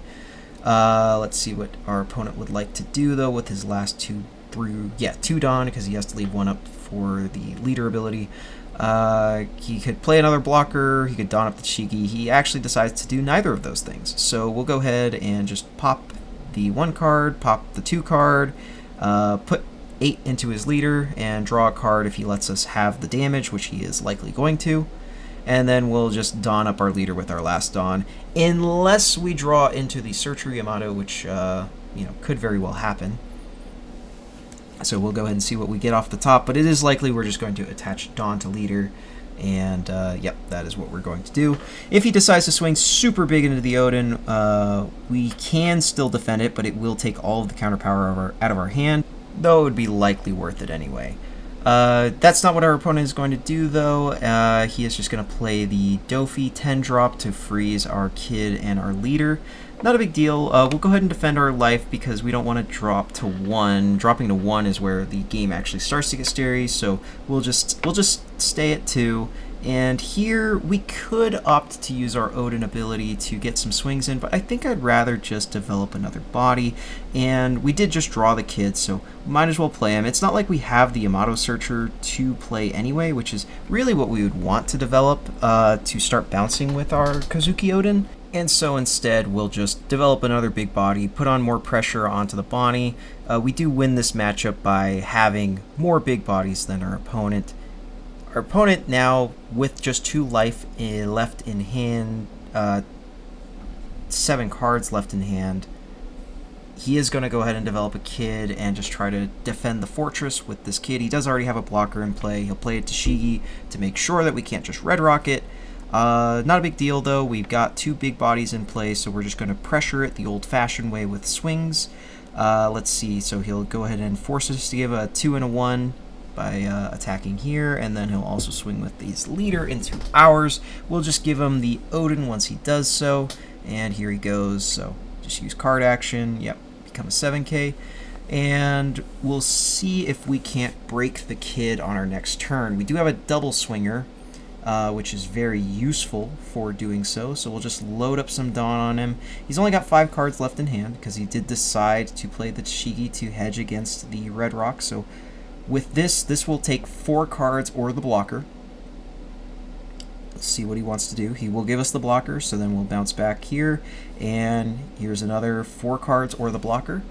Let's see what our opponent would like to do, though, with his last 2 Dawn, because he has to leave one up for the leader ability. He could play another blocker, he could Dawn up the Shigi. He actually decides to do neither of those things. So we'll go ahead and just pop the 1 card, pop the 2 card, put 8 into his leader, and draw a card if he lets us have the damage, which he is likely going to. And then we'll just Dawn up our leader with our last Dawn, unless we draw into the Searcher Yamato, which could very well happen. So we'll go ahead and see what we get off the top, but it is likely we're just going to attach Dawn to leader, and yep, that is what we're going to do. If he decides to swing super big into the Odin, we can still defend it, but it will take all of the counter power out of our hand, though it would be likely worth it anyway. That's not what our opponent is going to do, though. He is just going to play the Dofi 10-drop to freeze our kid and our leader. Not a big deal. We'll go ahead and defend our life because we don't want to drop to 1. Dropping to 1 is where the game actually starts to get scary, so we'll just stay at 2. And here we could opt to use our Odin ability to get some swings in, but I think I'd rather just develop another body. And we did just draw the kid, so we might as well play him. It's not like we have the Yamato Searcher to play anyway, which is really what we would want to develop to start bouncing with our Kazuki Odin. And so instead, we'll just develop another big body, put on more pressure onto the Bonnie. We do win this matchup by having more big bodies than our opponent. Our opponent now, with just 2 life left in hand, 7 cards left in hand, he is going to go ahead and develop a kid and just try to defend the fortress with this kid. He does already have a blocker in play. He'll play it to Shigi to make sure that we can't just Red Rock it. Not a big deal, though. We've got 2 big bodies in play, so we're just going to pressure it the old-fashioned way with swings. Let's see. So he'll go ahead and force us to give a 2 and a 1 by attacking here, and then he'll also swing with his leader into ours. We'll just give him the Odin once he does so, and here he goes. So just use card action. Yep, become a 7K. And we'll see if we can't break the kid on our next turn. We do have a double swinger, which is very useful for doing so. So we'll just load up some Dawn on him. He's only got 5 cards left in hand because he did decide to play the Shigi to hedge against the Red Rock. So with this will take 4 cards or the blocker. Let's see what he wants to do. He will give us the blocker, so then we'll bounce back here. And here's another 4 cards or the blocker.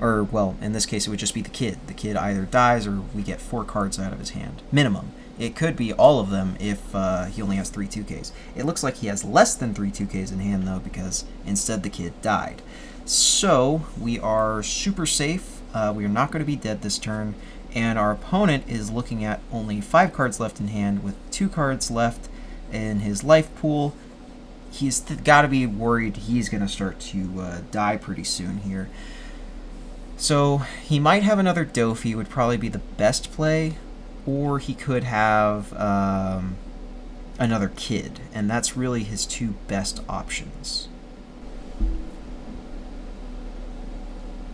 Or, well, in this case, it would just be the kid. The kid either dies or we get 4 cards out of his hand. Minimum. It could be all of them if he only has 3 2Ks. It looks like he has less than 3 2Ks in hand, though, because instead the kid died. So, we are super safe. We are not going to be dead this turn. And our opponent is looking at only 5 cards left in hand with 2 cards left in his life pool. He's got to be worried he's going to start to die pretty soon here. So he might have another Dofi, would probably be the best play, or he could have another kid, and that's really his 2 best options.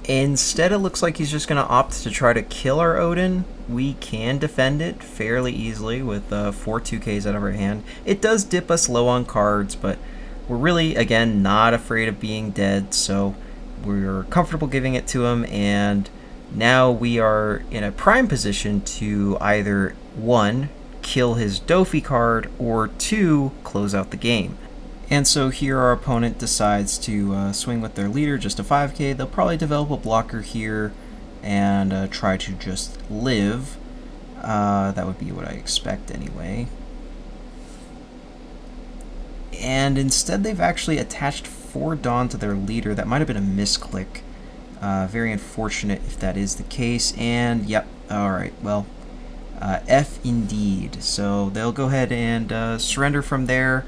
Instead, it looks like he's just going to opt to try to kill our Odin. We can defend it fairly easily with 4 2Ks out of our hand. It does dip us low on cards, but we're really, again, not afraid of being dead, so we're comfortable giving it to him, and now we are in a prime position to either 1, kill his Dofi card, or 2, close out the game. And so here our opponent decides to swing with their leader, just a 5K. They'll probably develop a blocker here and try to just live. That would be what I expect anyway. And instead they've actually attached 4 Dawn to their leader. That might have been a misclick. Very unfortunate if that is the case. And yep, alright, well, F indeed. So they'll go ahead and surrender from there.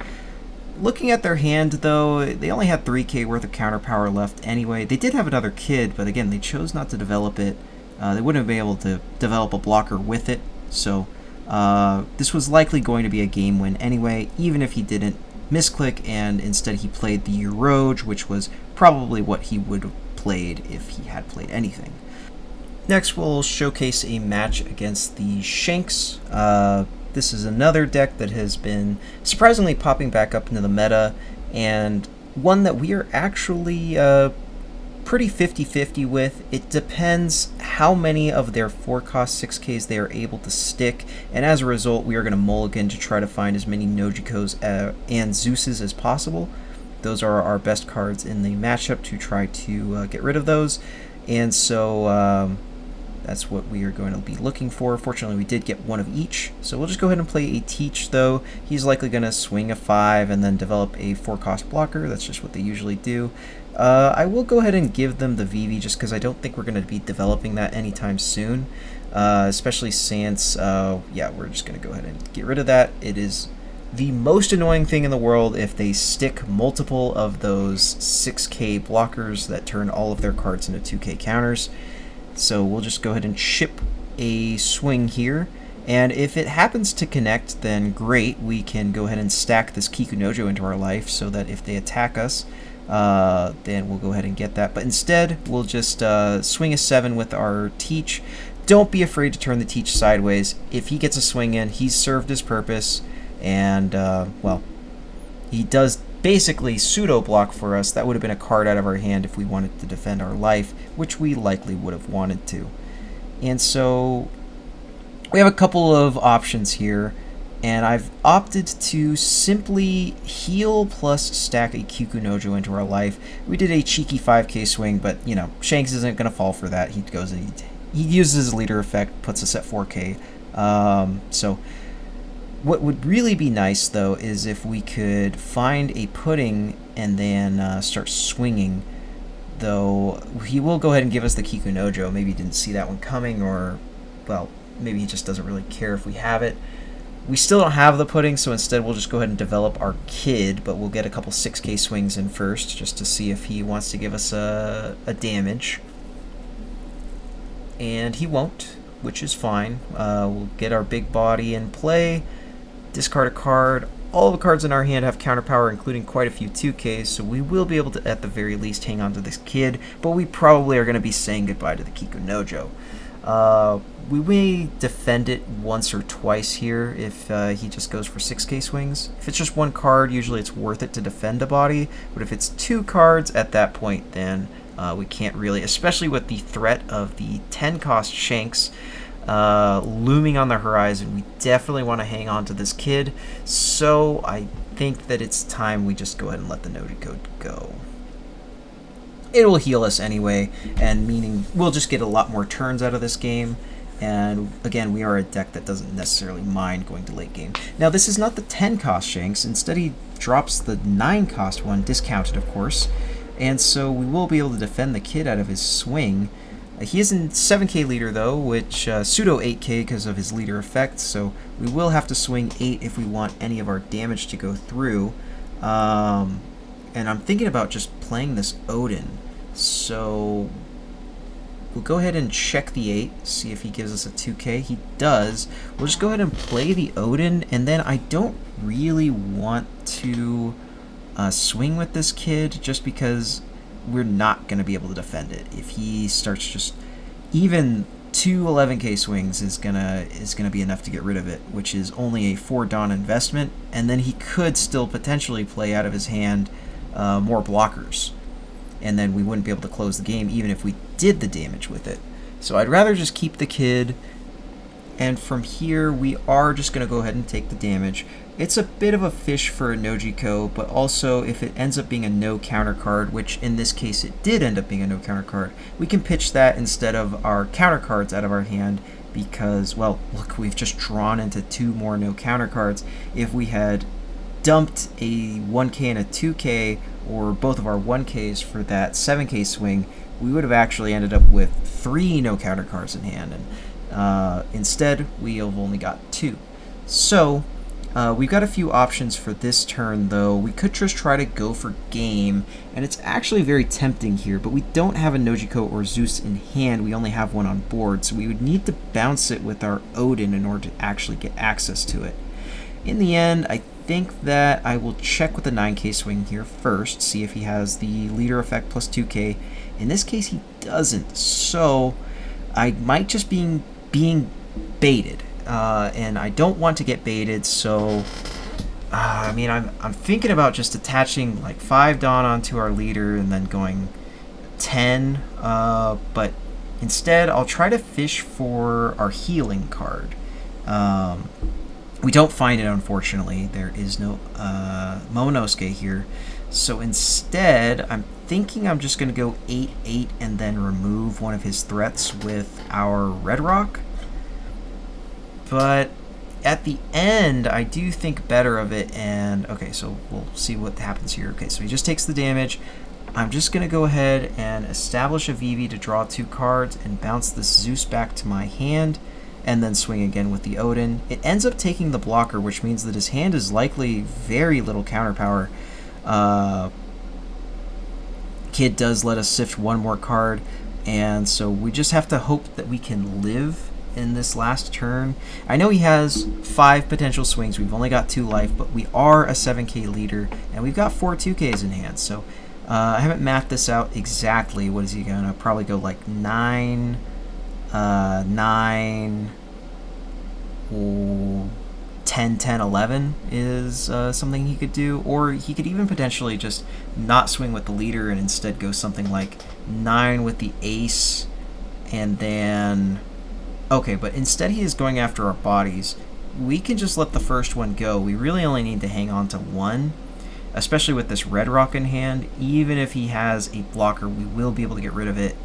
Looking at their hand, though, they only had 3K worth of counter power left anyway. They did have another kid, but again, they chose not to develop it. They wouldn't have been able to develop a blocker with it. So this was likely going to be a game win anyway, even if he didn't misclick, and instead he played the Eroge, which was probably what he would have played if he had played anything. Next, we'll showcase a match against the Shanks. This is another deck that has been surprisingly popping back up into the meta, and one that we are actually pretty 50-50 with. It depends how many of their 4-cost 6Ks they are able to stick, and as a result, we are going to mulligan to try to find as many Nojikos and Zeuses as possible. Those are our best cards in the matchup to try to get rid of those, and so that's what we are going to be looking for. Fortunately, we did get 1 of each, so we'll just go ahead and play a Teach, though. He's likely going to swing a 5 and then develop a 4-cost blocker. That's just what they usually do. I will go ahead and give them the Vivi just because I don't think we're going to be developing that anytime soon, especially since, yeah, we're just going to go ahead and get rid of that. It is the most annoying thing in the world if they stick multiple of those 6K blockers that turn all of their cards into 2K counters. So we'll just go ahead and ship a swing here, and if it happens to connect, then great. We can go ahead and stack this Kikunojo into our life so that if they attack us, then we'll go ahead and get that. But instead, we'll just swing a 7 with our Teach. Don't be afraid to turn the Teach sideways. If he gets a swing in, he's served his purpose, and, well, he does basically pseudo block for us. That would have been a card out of our hand if we wanted to defend our life, which we likely would have wanted to. And so we have a couple of options here, and I've opted to simply heal plus stack a Kikunojo into our life. We did a cheeky 5K swing, but you know, Shanks isn't going to fall for that. He goes and he uses his leader effect, puts us at 4K. So what would really be nice, though, is if we could find a pudding and then start swinging. Though he will go ahead and give us the Kikunojo. Maybe he didn't see that one coming, or, well, maybe he just doesn't really care if we have it. We still don't have the pudding, so instead we'll just go ahead and develop our kid, but we'll get a couple 6K swings in first, just to see if he wants to give us a damage. And he won't, which is fine. We'll get our big body in play, discard a card. all of the cards in our hand have counter power, including quite a few 2Ks, so we will be able to, at the very least, hang on to this kid, but we probably are going to be saying goodbye to the Kiku Nojo. We may defend it once or twice here if he just goes for 6K swings. If it's just one card, usually it's worth it to defend a body, but if it's 2 cards at that point, then we can't really, especially with the threat of the 10-cost Shanks looming on the horizon. We definitely want to hang on to this kid, so I think that it's time we just go ahead and let the Noji code go. It will heal us anyway, and meaning we'll just get a lot more turns out of this game. And again, we are a deck that doesn't necessarily mind going to late game. Now, this is not the 10-cost Shanks. Instead, he drops the 9-cost one, discounted, of course. And so we will be able to defend the kid out of his swing. He is in 7K leader, though, which pseudo 8K because of his leader effect. So we will have to swing 8 if we want any of our damage to go through. And I'm thinking about just playing this Odin. So we'll go ahead and check the 8, see if he gives us a 2K. He does. We'll just go ahead and play the Odin, and then I don't really want to swing with this kid just because we're not going to be able to defend it. If he starts just even 2 11K swings is gonna be enough to get rid of it, which is only a 4 Dawn investment, and then he could still potentially play out of his hand more blockers, and then we wouldn't be able to close the game even if we did the damage with it. So I'd rather just keep the kid, and from here we are just going to go ahead and take the damage. It's a bit of a fish for a Nojiko, but also if it ends up being a no counter card, which in this case it did end up being a no counter card, we can pitch that instead of our counter cards out of our hand because, well, look, we've just drawn into 2 more no counter cards. If we had dumped a 1K and a 2K, or both of our 1Ks for that 7K swing, we would have actually ended up with 3 no counter cards in hand, and instead we have only got 2. So we've got a few options for this turn, though. We could just try to go for game, and it's actually very tempting here, but we don't have a Nojiko or Zeus in hand. We only have one on board, so we would need to bounce it with our Odin in order to actually get access to it. In the end, I think that I will check with the 9K swing here first, see if he has the leader effect plus 2K. In this case, he doesn't, so I might just being baited. And I don't want to get baited, so I mean, I'm thinking about just attaching like 5 Dawn onto our leader and then going 10, but instead I'll try to fish for our healing card. We don't find it, unfortunately. There is no Momonosuke here, so instead I'm thinking I'm just going to go 8-8 and then remove one of his threats with our Red Rock. But at the end, I do think better of it, and okay, so we'll see what happens here. Okay, so he just takes the damage. I'm just going to go ahead and establish a VV to draw 2 cards and bounce this Zeus back to my hand, and then swing again with the Odin. It ends up taking the blocker, which means that his hand is likely very little counter power. Kid does let us sift 1 more card, and so we just have to hope that we can live in this last turn. I know he has 5 potential swings. We've only got 2 life, but we are a 7K leader, and we've got 4 2Ks in hand. So I haven't mapped this out exactly. What is he gonna probably go like 9, 9, 10, 10, 11 is something he could do, or he could even potentially just not swing with the leader and instead go something like 9 with the ace, and then okay, but instead he is going after our bodies. We can just let the first one go. We really only need to hang on to 1, especially with this Red Rock in hand. Even if he has a blocker, we will be able to get rid of it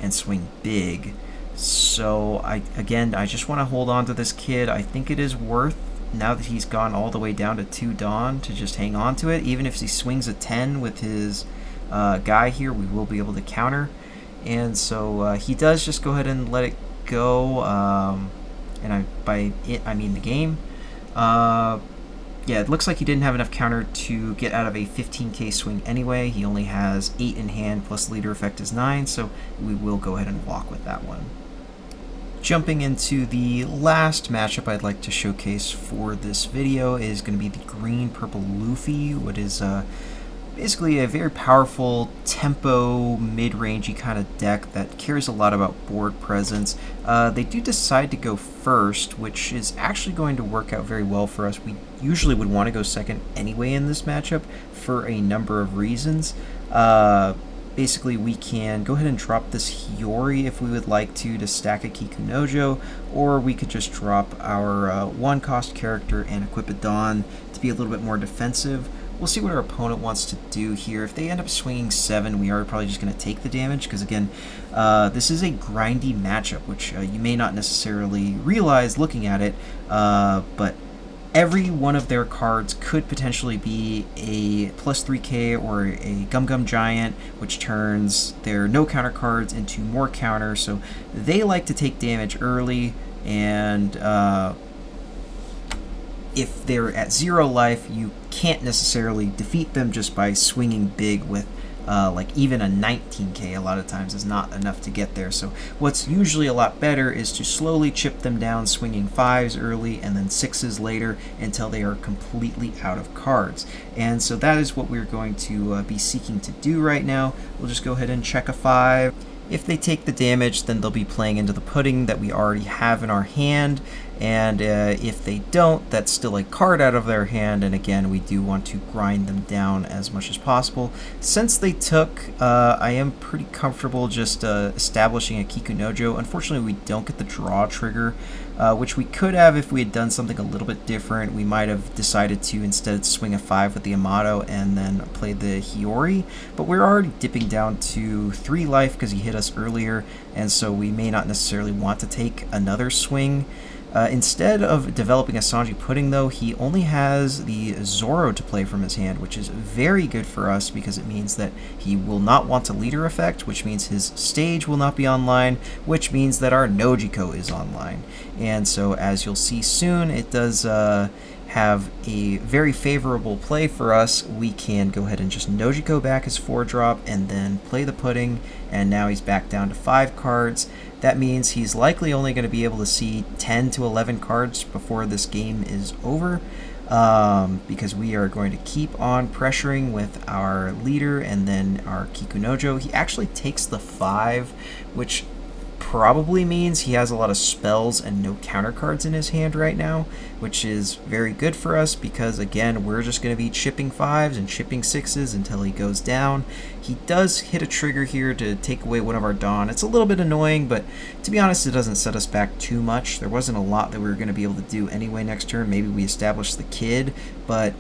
and swing big. So I just want to hold on to this kid. I think it is worth, now that he's gone all the way down to 2 Dawn, to just hang on to it. Even if he swings a 10 with his guy here, we will be able to counter. And so he does just go ahead and let it go, and by it I mean the game. Yeah, it looks like he didn't have enough counter to get out of a 15K swing anyway. He only has 8 in hand, plus leader effect is 9, so we will go ahead and walk with that one. Jumping into the last matchup I'd like to showcase for this video is going to be the green-purple Luffy, what is basically a very powerful tempo, mid-rangey kind of deck that cares a lot about board presence. They do decide to go first, which is actually going to work out very well for us. We usually would want to go second anyway in this matchup for a number of reasons. Basically, we can go ahead and drop this Hiyori if we would like to stack a Kikunojo, or we could just drop our 1-cost character and equip a Dawn to be a little bit more defensive. We'll see what our opponent wants to do here. If they end up swinging 7, we are probably just going to take the damage, because again, this is a grindy matchup, which you may not necessarily realize looking at it, but every one of their cards could potentially be a plus 3k or a Gum Gum Giant, which turns their no counter cards into more counter. So they like to take damage early, and if they're at 0 life, you can't necessarily defeat them just by swinging big with like even a 19k a lot of times is not enough to get there. So what's usually a lot better is to slowly chip them down, swinging 5s early and then 6s later until they are completely out of cards. And so that is what we're going to be seeking to do right now. We'll just go ahead and check a 5. If they take the damage, then they'll be playing into the pudding that we already have in our hand, and if they don't, that's still a card out of their hand, and again, we do want to grind them down as much as possible. Since they took, I am pretty comfortable just establishing a Kikunojo. Unfortunately, we don't get the draw trigger, which we could have if we had done something a little bit different. We might have decided to instead swing a 5 with the Amato and then play the Hiyori, but we're already dipping down to 3 life because he hit us earlier, and so we may not necessarily want to take another swing. Instead of developing a Sanji Pudding, though, he only has the Zoro to play from his hand, which is very good for us because it means that he will not want a leader effect, which means his stage will not be online, which means that our Nojiko is online. And so, as you'll see soon, it does have a very favorable play for us. We can go ahead and just Nojiko back his 4-drop and then play the Pudding, and now he's back down to 5 cards. That means he's likely only going to be able to see 10 to 11 cards before this game is over, because we are going to keep on pressuring with our leader and then our Kikunojo. He actually takes the 5, which probably means he has a lot of spells and no counter cards in his hand right now, which is very good for us because, again, we're just going to be chipping 5s and chipping 6s until he goes down. He does hit a trigger here to take away one of our Dawn. It's a little bit annoying, but to be honest, it doesn't set us back too much. There wasn't a lot that we were going to be able to do anyway next turn. Maybe we establish the Kid, but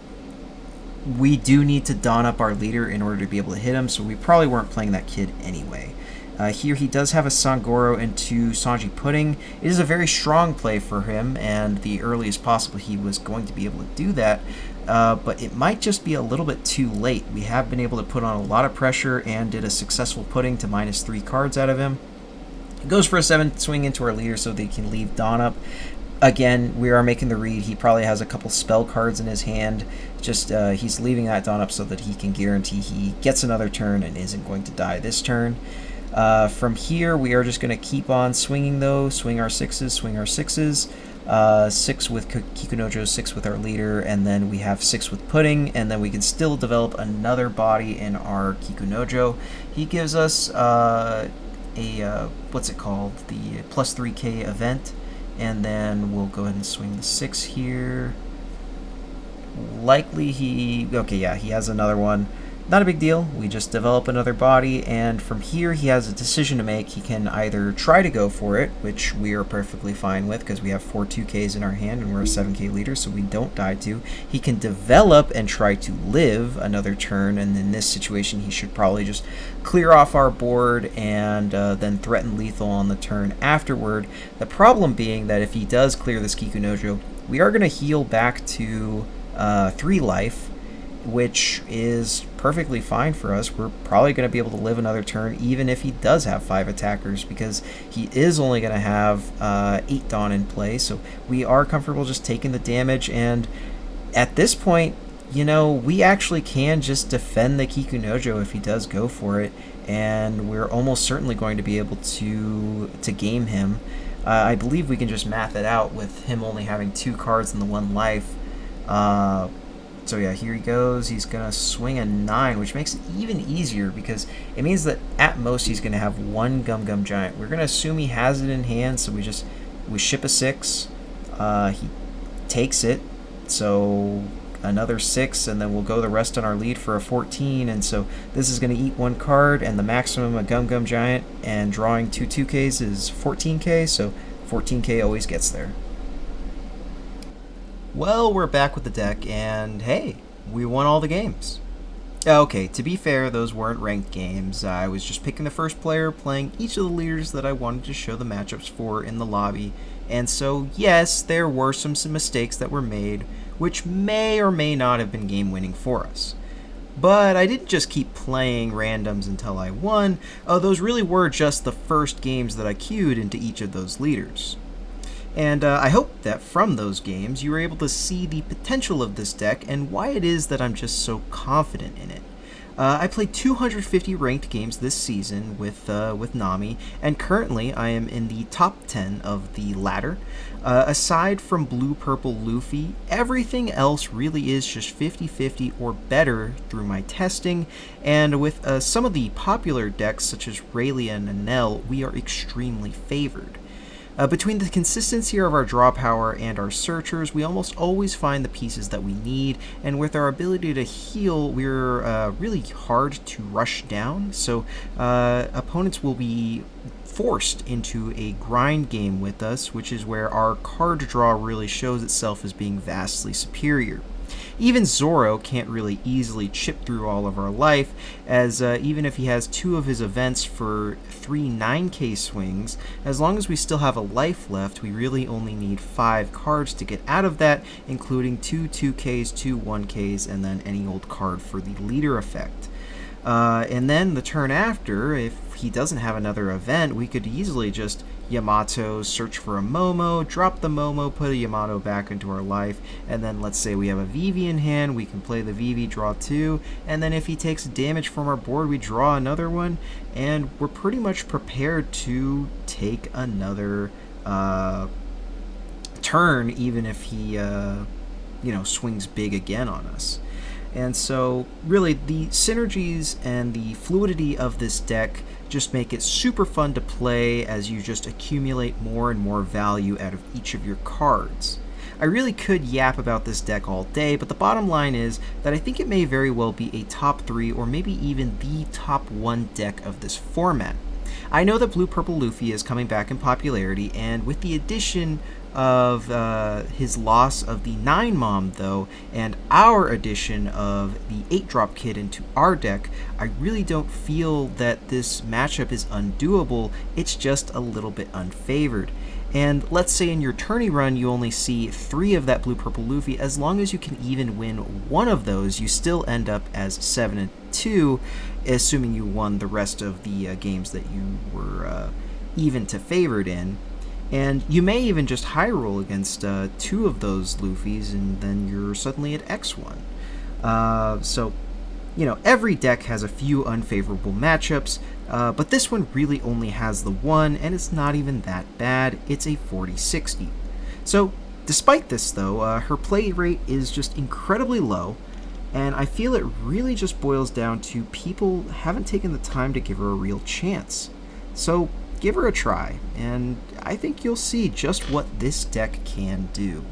we do need to Dawn up our leader in order to be able to hit him, so we probably weren't playing that Kid anyway. Here he does have a Sangoro into Sanji Pudding. It is a very strong play for him, and the earliest possible he was going to be able to do that, but it might just be a little bit too late. We have been able to put on a lot of pressure and did a successful Pudding to minus 3 cards out of him. It goes for a 7 swing into our leader so they can leave Dawn up. Again, we are making the read. He probably has a couple spell cards in his hand. Just he's leaving that Dawn up so that he can guarantee he gets another turn and isn't going to die this turn. From here, we are just going to keep on swinging, though. Swing our 6s, swing our 6s. 6 with Kikunojo, 6 with our leader, and then we have 6 with Pudding, and then we can still develop another body in our Kikunojo. He gives us what's it called? The plus 3k event, and then we'll go ahead and swing the 6 here. Likely okay, yeah, he has another one. Not a big deal. We just develop another body, and from here he has a decision to make. He can either try to go for it, which we are perfectly fine with because we have 4 2Ks in our hand and we're a 7K leader, so we don't die to. He can develop and try to live another turn, and in this situation he should probably just clear off our board and then threaten lethal on the turn afterward. The problem being that if he does clear this Kikunojo, we are going to heal back to 3 life, which is perfectly fine for us. We're probably going to be able to live another turn even if he does have 5 attackers, because he is only going to have 8 Dawn in play, so we are comfortable just taking the damage. And at this point, you know, we actually can just defend the Kikunojo if he does go for it, and we're almost certainly going to be able to game him. I believe we can just math it out with him only having 2 cards in the 1 life. So yeah, here he goes. He's going to swing a 9, which makes it even easier because it means that at most he's going to have 1 Gum Gum Giant. We're going to assume he has it in hand, so we ship a 6. He takes it, so another 6, and then we'll go the rest on our lead for a 14. And so this is going to eat 1 card, and the maximum a Gum Gum Giant and drawing 2 2Ks is 14K, so 14K always gets there. Well, we're back with the deck, and hey, we won all the games. Okay, to be fair, those weren't ranked games. I was just picking the first player, playing each of the leaders that I wanted to show the matchups for in the lobby. And so, yes, there were some mistakes that were made, which may or may not have been game-winning for us. But I didn't just keep playing randoms until I won. Those really were just the first games that I queued into each of those leaders. And I hope that from those games you were able to see the potential of this deck and why it is that I'm just so confident in it. I played 250 ranked games this season with Nami, and currently I am in the top 10 of the ladder. Aside from Blue-Purple Luffy, everything else really is just 50-50 or better through my testing, and with some of the popular decks such as Rayleigh and Nell, we are extremely favored. Between the consistency of our draw power and our searchers, we almost always find the pieces that we need, and with our ability to heal, we're really hard to rush down, so opponents will be forced into a grind game with us, which is where our card draw really shows itself as being vastly superior. Even Zoro can't really easily chip through all of our life, as even if he has 2 of his events for 3 9K swings, as long as we still have a life left, we really only need 5 cards to get out of that, including 2 2Ks, 2 1Ks, and then any old card for the leader effect. And then the turn after, if he doesn't have another event, we could easily just Yamato, search for a Momo, drop the Momo, put a Yamato back into our life, and then let's say we have a Vivi in hand, we can play the Vivi, draw 2, and then if he takes damage from our board, we draw another one, and we're pretty much prepared to take another turn, even if he swings big again on us. And so, really, the synergies and the fluidity of this deck just make it super fun to play as you just accumulate more and more value out of each of your cards. I really could yap about this deck all day, but the bottom line is that I think it may very well be a top 3 or maybe even the top 1 deck of this format. I know that Blue-Purple Luffy is coming back in popularity, and with the addition of his loss of the 9-Mom, though, and our addition of the 8-drop kid into our deck, I really don't feel that this matchup is undoable, it's just a little bit unfavored. And let's say in your tourney run you only see 3 of that Blue-Purple Luffy, as long as you can even win 1 of those, you still end up as 7-2, assuming you won the rest of the games that you were even to favored in. And you may even just high roll against 2 of those Luffys, and then you're suddenly at X1. So, every deck has a few unfavorable matchups, but this one really only has the one, and it's not even that bad. It's a 40-60. So, despite this, though, her play rate is just incredibly low, and I feel it really just boils down to people haven't taken the time to give her a real chance. So, give her a try, and I think you'll see just what this deck can do.